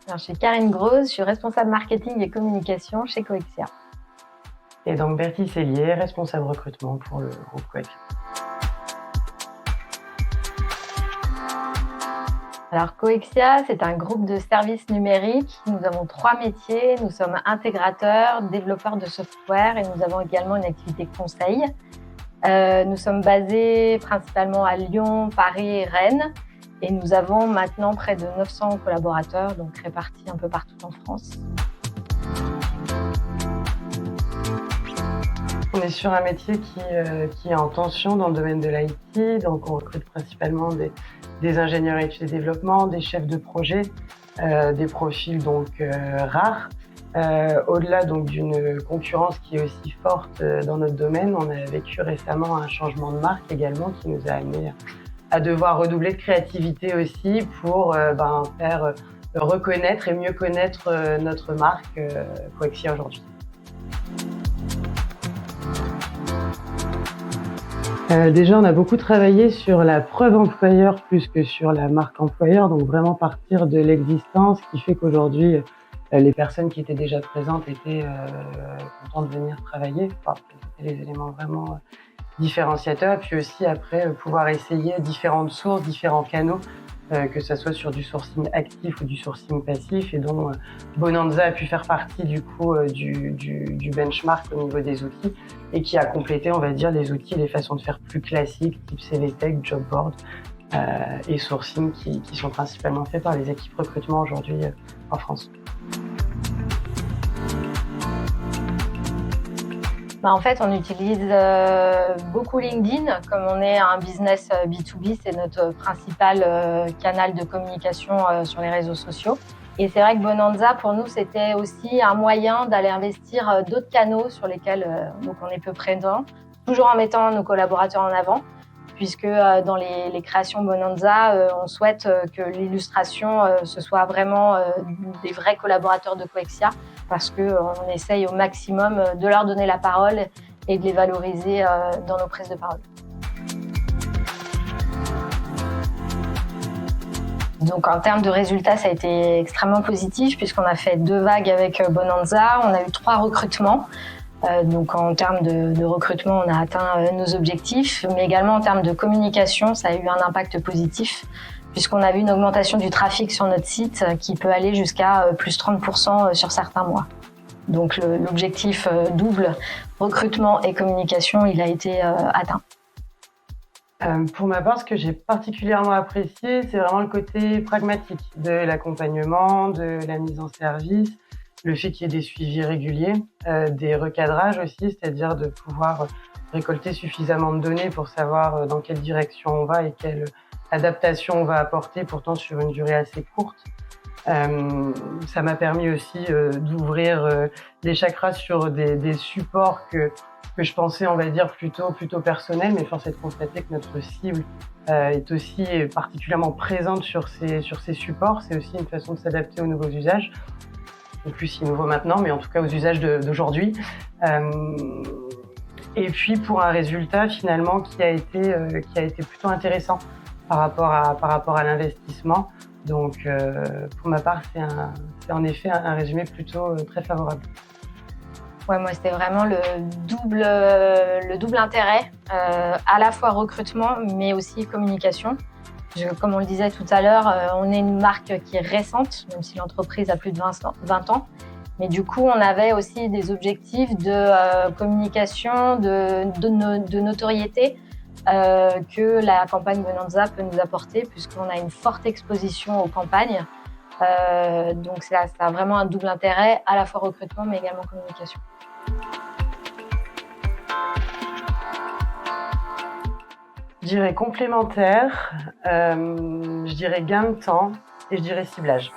Alors, je suis Karine Grosz, je suis responsable marketing et communication chez Coexia. Et donc Bertie Sellier, responsable recrutement pour le groupe Coexia. Alors Coexia, c'est un groupe de services numériques. Nous avons 3 métiers. Nous sommes intégrateurs, développeurs de software et nous avons également une activité conseil. Nous sommes basés principalement à Lyon, Paris et Rennes. Et nous avons maintenant près de 900 collaborateurs, donc répartis un peu partout en France. On est sur un métier qui est en tension dans le domaine de l'IT, donc on recrute principalement des ingénieurs études et développement, des chefs de projet, des profils donc rares. Au-delà donc d'une concurrence qui est aussi forte dans notre domaine, on a vécu récemment un changement de marque également qui nous a amené à devoir redoubler de créativité aussi pour faire reconnaître et mieux connaître notre marque Coexia aujourd'hui. Déjà, on a beaucoup travaillé sur la preuve employeur plus que sur la marque employeur, donc vraiment partir de l'existence qui fait qu'aujourd'hui, les personnes qui étaient déjà présentes étaient contentes de venir travailler. Enfin, c'était les éléments vraiment différenciateurs. Puis aussi après, pouvoir essayer différentes sources, différents canaux, que ça soit sur du sourcing actif ou du sourcing passif, et dont Bonanza a pu faire partie du coup du benchmark au niveau des outils, et qui a complété, on va dire, les outils et les façons de faire plus classiques, type CVTech, Jobboard et sourcing, qui sont principalement faits par les équipes recrutement aujourd'hui en France. En fait, on utilise beaucoup LinkedIn. Comme on est un business B2B, c'est notre principal canal de communication sur les réseaux sociaux. Et c'est vrai que Bonanza, pour nous, c'était aussi un moyen d'aller investir d'autres canaux sur lesquels donc on est peu présent, toujours en mettant nos collaborateurs en avant, puisque dans les créations Bonanza, on souhaite que l'illustration, ce soit vraiment des vrais collaborateurs de Coexia, parce qu'on essaye au maximum de leur donner la parole et de les valoriser dans nos prises de parole. Donc en termes de résultats, ça a été extrêmement positif puisqu'on a fait 2 vagues avec Bonanza. On a eu 3 recrutements. Donc en termes de recrutement, on a atteint nos objectifs, mais également en termes de communication, ça a eu un impact positif puisqu'on a vu une augmentation du trafic sur notre site qui peut aller jusqu'à plus 30% sur certains mois. Donc l'objectif double recrutement et communication, il a été atteint. Pour ma part, ce que j'ai particulièrement apprécié, c'est vraiment le côté pragmatique de l'accompagnement, de la mise en service, le fait qu'il y ait des suivis réguliers, des recadrages aussi, c'est-à-dire de pouvoir récolter suffisamment de données pour savoir dans quelle direction on va et quelle adaptation on va apporter, pourtant sur une durée assez courte. Ça m'a permis aussi d'ouvrir des chakras sur des supports que je pensais, on va dire, plutôt personnels, mais force est de constater que notre cible est aussi particulièrement présente sur ces supports. C'est aussi une façon de s'adapter aux nouveaux usages, et plus si nouveau maintenant, mais en tout cas aux usages d'aujourd'hui. Et puis pour un résultat finalement qui a été plutôt intéressant par rapport à l'investissement. Donc pour ma part, c'est en effet un résumé plutôt très favorable. Ouais, moi c'était vraiment le double intérêt, à la fois recrutement mais aussi communication. Comme on le disait tout à l'heure, on est une marque qui est récente, même si l'entreprise a plus de 20 ans. Mais du coup, on avait aussi des objectifs de communication, de notoriété que la campagne Bonanza peut nous apporter, puisqu'on a une forte exposition aux campagnes. Donc ça a vraiment un double intérêt, à la fois recrutement mais également communication. Je dirais complémentaire, je dirais gain de temps et je dirais ciblage.